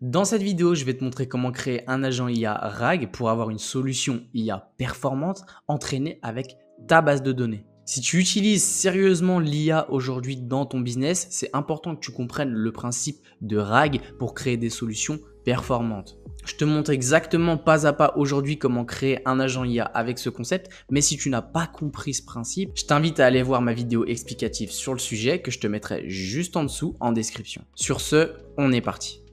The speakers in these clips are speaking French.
Dans cette vidéo, je vais te montrer comment créer un agent IA RAG pour avoir une solution IA performante entraînée avec ta base de données. Si tu utilises sérieusement l'IA aujourd'hui dans ton business, c'est important que tu comprennes le principe de RAG pour créer des solutions performantes. Je te montre exactement pas à pas aujourd'hui comment créer un agent IA avec ce concept, mais si tu n'as pas compris ce principe, je t'invite à aller voir ma vidéo explicative sur le sujet que je te mettrai juste en dessous en description. Sur ce, on est parti.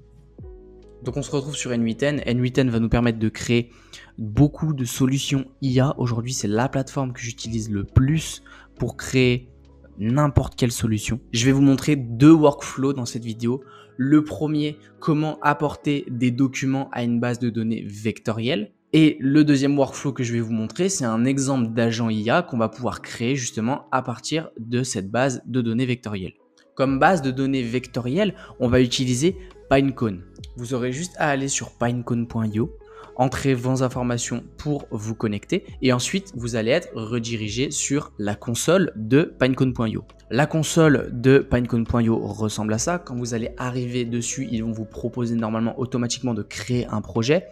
Donc on se retrouve sur N8N. N8N va nous permettre de créer beaucoup de solutions IA. Aujourd'hui, c'est la plateforme que j'utilise le plus pour créer n'importe quelle solution. Je vais vous montrer deux workflows dans cette vidéo. Le premier, comment apporter des documents à une base de données vectorielle. Et le deuxième workflow que je vais vous montrer, c'est un exemple d'agent IA qu'on va pouvoir créer justement à partir de cette base de données vectorielle. Comme base de données vectorielle, on va utiliser Pinecone. Vous aurez juste à aller sur pinecone.io, entrer vos informations pour vous connecter et ensuite vous allez être redirigé sur la console de pinecone.io. La console de pinecone.io ressemble à ça. Quand vous allez arriver dessus, ils vont vous proposer normalement automatiquement de créer un projet.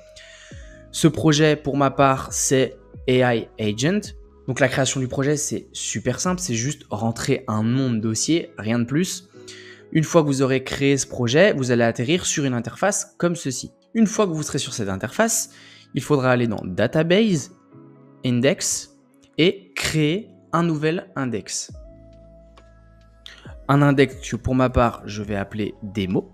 Ce projet, pour ma part, c'est AI Agent. Donc la création du projet, c'est super simple, c'est juste rentrer un nom de dossier, rien de plus. Une fois que vous aurez créé ce projet, vous allez atterrir sur une interface comme ceci. Une fois que vous serez sur cette interface, il faudra aller dans Database, Index et créer un nouvel index. Un index que pour ma part, je vais appeler démo.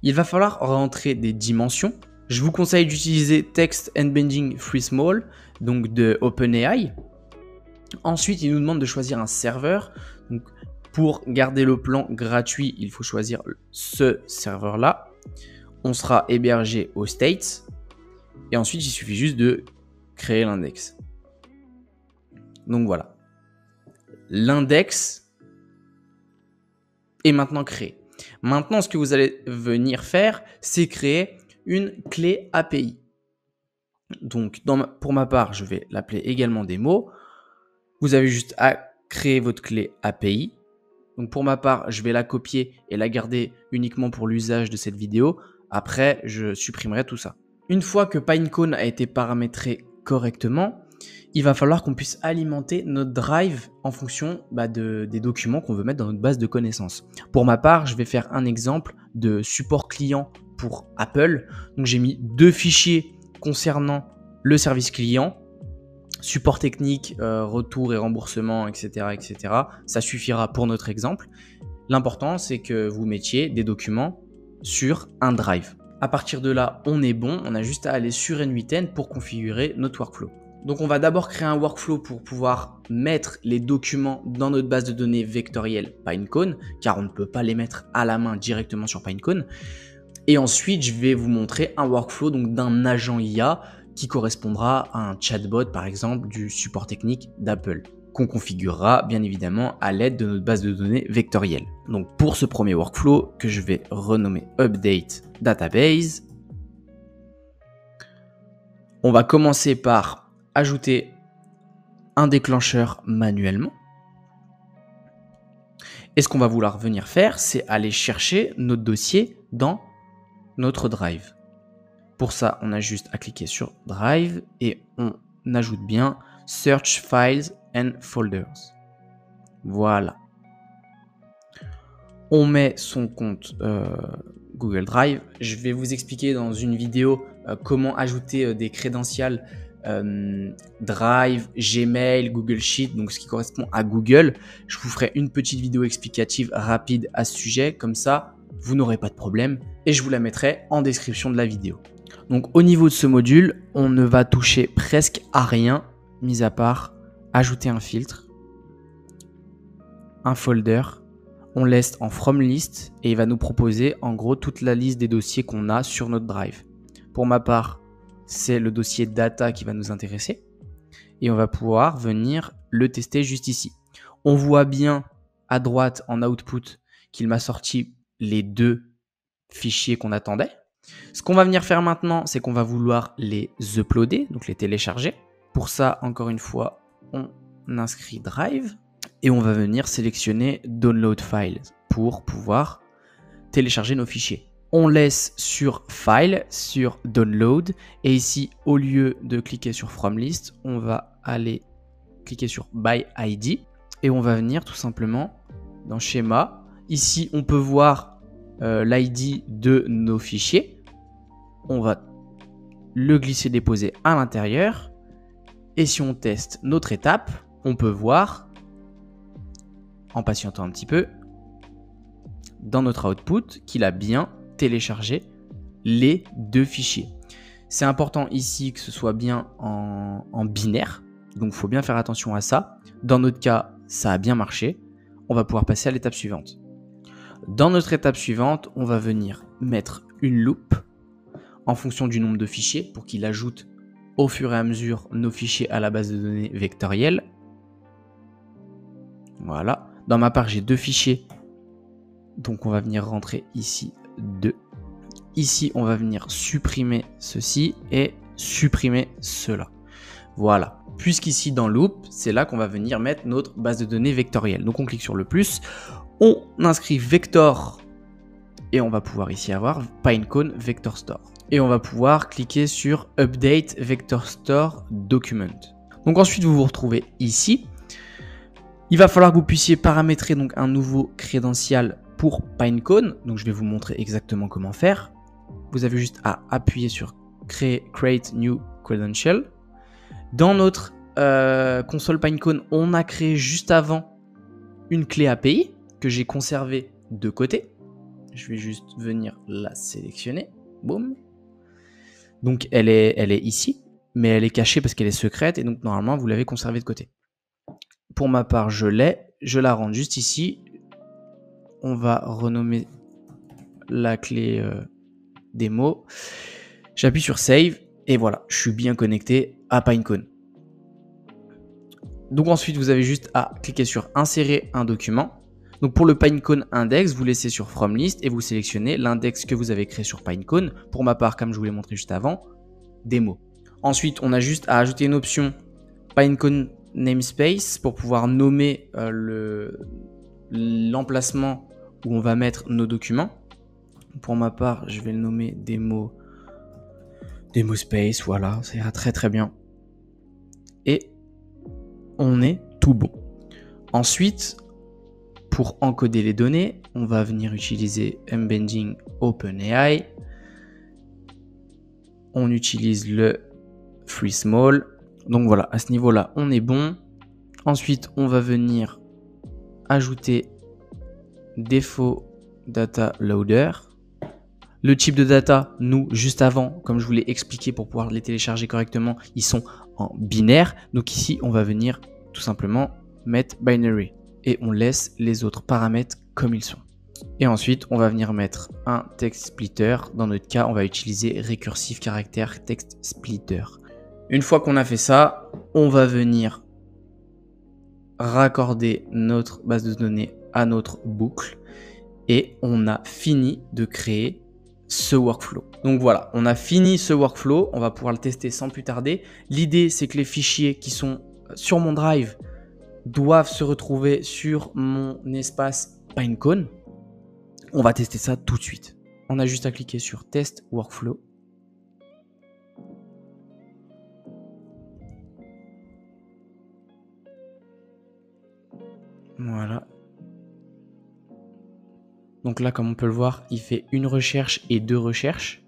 Il va falloir rentrer des dimensions. Je vous conseille d'utiliser Text Embedding Free Small, donc de OpenAI. Ensuite, il nous demande de choisir un serveur. Donc, pour garder le plan gratuit, il faut choisir ce serveur-là. On sera hébergé aux States. Et ensuite, il suffit juste de créer l'index. Donc voilà. L'index est maintenant créé. Maintenant, ce que vous allez venir faire, c'est créer une clé API. Donc, pour ma part, je vais l'appeler également démo. Vous avez juste à créer votre clé API. Donc pour ma part, je vais la copier et la garder uniquement pour l'usage de cette vidéo. Après, je supprimerai tout ça. Une fois que Pinecone a été paramétré correctement, il va falloir qu'on puisse alimenter notre drive en fonction des documents qu'on veut mettre dans notre base de connaissances. Pour ma part, je vais faire un exemple de support client pour Apple. Donc j'ai mis deux fichiers concernant le service client. Support technique, retour et remboursement, etc., etc. Ça suffira pour notre exemple. L'important, c'est que vous mettiez des documents sur un drive. À partir de là, on est bon. On a juste à aller sur N8N pour configurer notre workflow. Donc, on va d'abord créer un workflow pour pouvoir mettre les documents dans notre base de données vectorielle Pinecone, car on ne peut pas les mettre à la main directement sur Pinecone. Et ensuite, je vais vous montrer un workflow donc d'un agent IA qui correspondra à un chatbot, par exemple, du support technique d'Apple, qu'on configurera bien évidemment à l'aide de notre base de données vectorielle. Donc pour ce premier workflow, que je vais renommer Update Database, on va commencer par ajouter un déclencheur manuellement. Et ce qu'on va vouloir venir faire, c'est aller chercher notre dossier dans notre drive. Pour ça, on a juste à cliquer sur Drive et on ajoute bien Search Files and Folders. Voilà. On met son compte Google Drive. Je vais vous expliquer dans une vidéo comment ajouter des crédentials Drive, Gmail, Google Sheet, donc ce qui correspond à Google. Je vous ferai une petite vidéo explicative rapide à ce sujet. Comme ça, vous n'aurez pas de problème et je vous la mettrai en description de la vidéo. Donc au niveau de ce module, on ne va toucher presque à rien, mis à part ajouter un filtre, un folder, on laisse en from list et il va nous proposer en gros toute la liste des dossiers qu'on a sur notre drive. Pour ma part, c'est le dossier data qui va nous intéresser et on va pouvoir venir le tester juste ici. On voit bien à droite en output qu'il m'a sorti les deux fichiers qu'on attendait. Ce qu'on va venir faire maintenant, c'est qu'on va vouloir les uploader, donc les télécharger. Pour ça, encore une fois, on inscrit Drive et on va venir sélectionner Download Files pour pouvoir télécharger nos fichiers. On laisse sur File, sur Download. Et ici, au lieu de cliquer sur From List, on va aller cliquer sur By ID. Et on va venir tout simplement dans Schéma. Ici, on peut voir l'ID de nos fichiers. On va le glisser-déposer à l'intérieur. Et si on teste notre étape, on peut voir, en patientant un petit peu, dans notre output, qu'il a bien téléchargé les deux fichiers. C'est important ici que ce soit bien en binaire, donc il faut bien faire attention à ça. Dans notre cas, ça a bien marché. On va pouvoir passer à l'étape suivante. Dans notre étape suivante, on va venir mettre une loupe en fonction du nombre de fichiers pour qu'il ajoute au fur et à mesure nos fichiers à la base de données vectorielle. Voilà. Dans ma part, j'ai deux fichiers. Donc, on va venir rentrer ici 2. Ici, on va venir supprimer ceci et supprimer cela. Voilà. Puisqu'ici, dans Loop, c'est là qu'on va venir mettre notre base de données vectorielle. Donc, on clique sur le plus. On inscrit Vector. Et on va pouvoir ici avoir Pinecone Vector Store. Et on va pouvoir cliquer sur Update Vector Store Document. Donc ensuite, vous vous retrouvez ici. Il va falloir que vous puissiez paramétrer donc un nouveau crédential pour Pinecone. Donc je vais vous montrer exactement comment faire. Vous avez juste à appuyer sur Create New Credential. Dans notre console Pinecone, on a créé juste avant une clé API que j'ai conservée de côté. Je vais juste venir la sélectionner. Boum. Donc elle est ici, mais elle est cachée parce qu'elle est secrète et donc normalement vous l'avez conservée de côté. Pour ma part, je la rentre juste ici. On va renommer la clé démo. J'appuie sur Save et voilà, je suis bien connecté à Pinecone. Donc ensuite, vous avez juste à cliquer sur Insérer un document. Donc pour le Pinecone index, vous laissez sur From List et vous sélectionnez l'index que vous avez créé sur Pinecone. Pour ma part, comme je vous l'ai montré juste avant, démo. Ensuite, on a juste à ajouter une option Pinecone namespace pour pouvoir nommer l'emplacement où on va mettre nos documents. Pour ma part, je vais le nommer démo space. Voilà, ça ira très très bien. Et on est tout bon. Ensuite, pour encoder les données, on va venir utiliser Embedding OpenAI. On utilise le FreeSmall. Donc voilà, à ce niveau-là, on est bon. Ensuite, on va venir ajouter Default Data Loader. Le type de data, nous, juste avant, comme je vous l'ai expliqué pour pouvoir les télécharger correctement, ils sont en binaire. Donc ici, on va venir tout simplement mettre binary. Et on laisse les autres paramètres comme ils sont. Et ensuite, on va venir mettre un text splitter. Dans notre cas, on va utiliser Recursive Character Text Splitter. Une fois qu'on a fait ça, on va venir raccorder notre base de données à notre boucle. Et on a fini de créer ce workflow. Donc voilà, on a fini ce workflow. On va pouvoir le tester sans plus tarder. L'idée, c'est que les fichiers qui sont sur mon drive doivent se retrouver sur mon espace Pinecone. On va tester ça tout de suite. On a juste à cliquer sur Test Workflow. Voilà. Donc là, comme on peut le voir, il fait une recherche et deux recherches.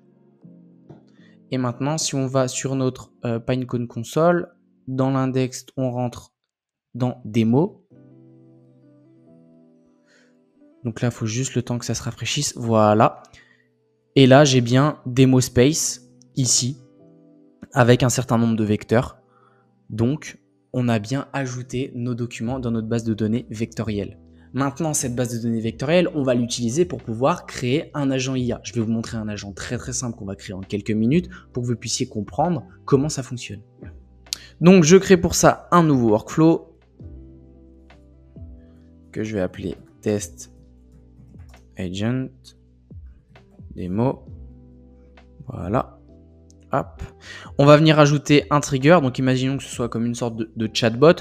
Et maintenant, si on va sur notre Pinecone console, dans l'index, on rentre dans démo. Donc là, il faut juste le temps que ça se rafraîchisse. Voilà. Et là, j'ai bien démo space ici avec un certain nombre de vecteurs. Donc, on a bien ajouté nos documents dans notre base de données vectorielle. Maintenant, cette base de données vectorielle, on va l'utiliser pour pouvoir créer un agent IA. Je vais vous montrer un agent très très simple qu'on va créer en quelques minutes pour que vous puissiez comprendre comment ça fonctionne. Donc, je crée pour ça un nouveau workflow que je vais appeler Test Agent Démo. Voilà. Hop. On va venir ajouter un trigger. Donc, imaginons que ce soit comme une sorte de chatbot.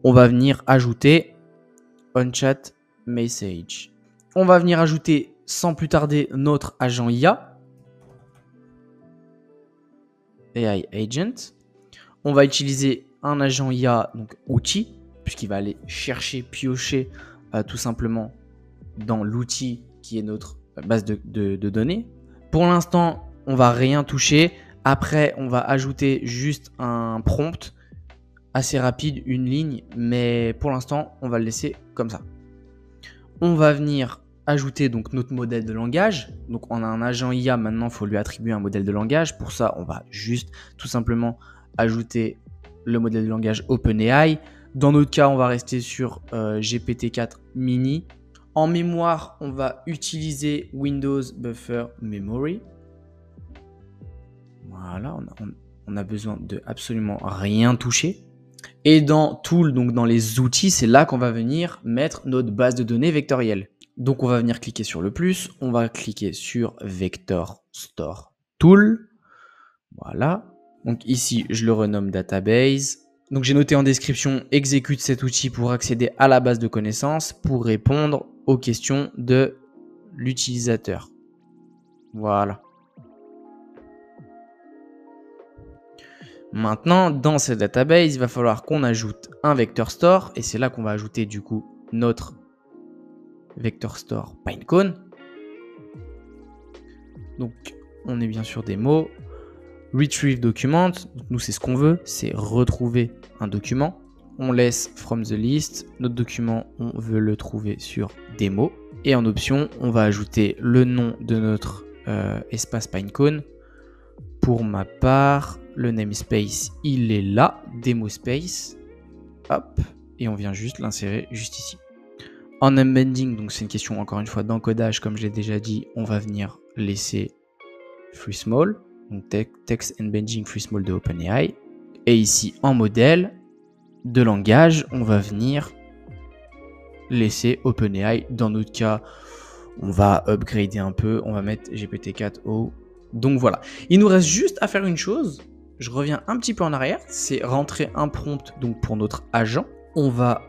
On va venir ajouter OnChat Message. On va venir ajouter sans plus tarder notre agent IA, AI Agent. On va utiliser un agent IA, donc outil, puisqu'il va aller chercher, piocher tout simplement dans l'outil qui est notre base de données. Pour l'instant, on va rien toucher. Après, on va ajouter juste un prompt assez rapide, une ligne, mais pour l'instant, on va le laisser comme ça. On va venir ajouter donc notre modèle de langage. Donc, on a un agent IA, maintenant, il faut lui attribuer un modèle de langage. Pour ça, on va juste tout simplement ajouter le modèle de langage OpenAI. Dans notre cas, on va rester sur GPT-4 Mini. En mémoire, on va utiliser Windows Buffer Memory. Voilà, on a besoin de absolument rien toucher. Et dans Tool, donc dans les outils, c'est là qu'on va venir mettre notre base de données vectorielle. Donc on va venir cliquer sur le plus, on va cliquer sur Vector Store Tool. Voilà. Donc ici, je le renomme Database. Donc j'ai noté en description, exécute cet outil pour accéder à la base de connaissances pour répondre aux questions de l'utilisateur. Voilà. Maintenant, dans cette database, il va falloir qu'on ajoute un vector store et c'est là qu'on va ajouter du coup notre vector store Pinecone. Donc, on est bien sûr des mots. Retrieve document, donc nous c'est ce qu'on veut, c'est retrouver un document. On laisse from the list, notre document, on veut le trouver sur des mots. Et en option, on va ajouter le nom de notre espace Pinecone. Pour ma part, le namespace, il est là, demo space. Hop, et on vient juste l'insérer juste ici. En embedding, donc c'est une question encore une fois d'encodage, comme je l'ai déjà dit, on va venir laisser free small, donc text embedding free small de OpenAI. Et ici en modèle de langage, on va venir laisser OpenAI. Dans notre cas, on va upgrader un peu, on va mettre GPT-4 au. Donc voilà, il nous reste juste à faire une chose. Je reviens un petit peu en arrière, c'est rentrer un prompt donc pour notre agent. On va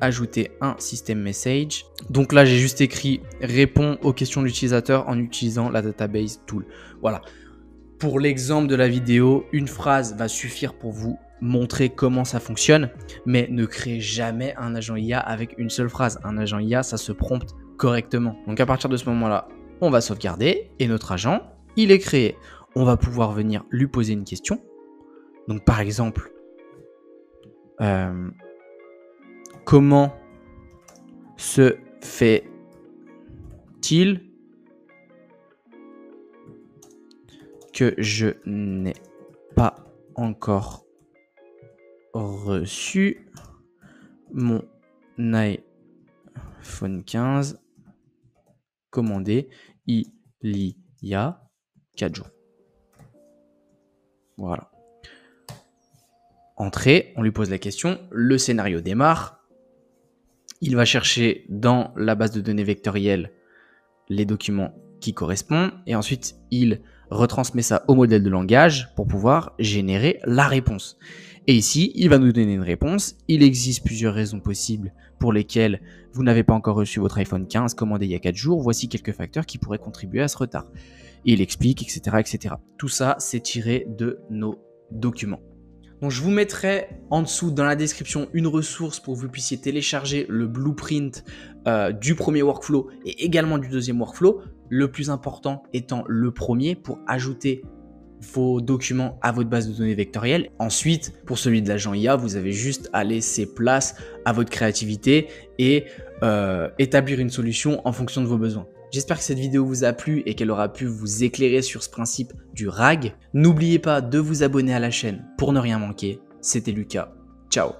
ajouter un system message. Donc là, j'ai juste écrit réponds aux questions de l'utilisateur en utilisant la database tool. Voilà. Pour l'exemple de la vidéo, une phrase va suffire pour vous montrer comment ça fonctionne, mais ne créez jamais un agent IA avec une seule phrase. Un agent IA, ça se prompte correctement. Donc à partir de ce moment-là, on va sauvegarder et notre agent, il est créé. On va pouvoir venir lui poser une question. Donc par exemple, comment se fait-il que je n'ai pas encore reçu mon iPhone 15 commandé il y a 4 jours. Voilà. Entrée, on lui pose la question, le scénario démarre. Il va chercher dans la base de données vectorielle les documents qui correspondent et ensuite il retransmet ça au modèle de langage pour pouvoir générer la réponse. Et ici, il va nous donner une réponse. Il existe plusieurs raisons possibles pour lesquelles vous n'avez pas encore reçu votre iPhone 15 commandé il y a 4 jours. Voici quelques facteurs qui pourraient contribuer à ce retard. Et il explique, etc., etc. Tout ça, c'est tiré de nos documents. Donc, je vous mettrai en dessous dans la description une ressource pour que vous puissiez télécharger le blueprint du premier workflow et également du deuxième workflow. Le plus important étant le premier pour ajouter vos documents à votre base de données vectorielle. Ensuite, pour celui de l'agent IA, vous avez juste à laisser place à votre créativité et établir une solution en fonction de vos besoins. J'espère que cette vidéo vous a plu et qu'elle aura pu vous éclairer sur ce principe du RAG. N'oubliez pas de vous abonner à la chaîne pour ne rien manquer. C'était Lucas. Ciao.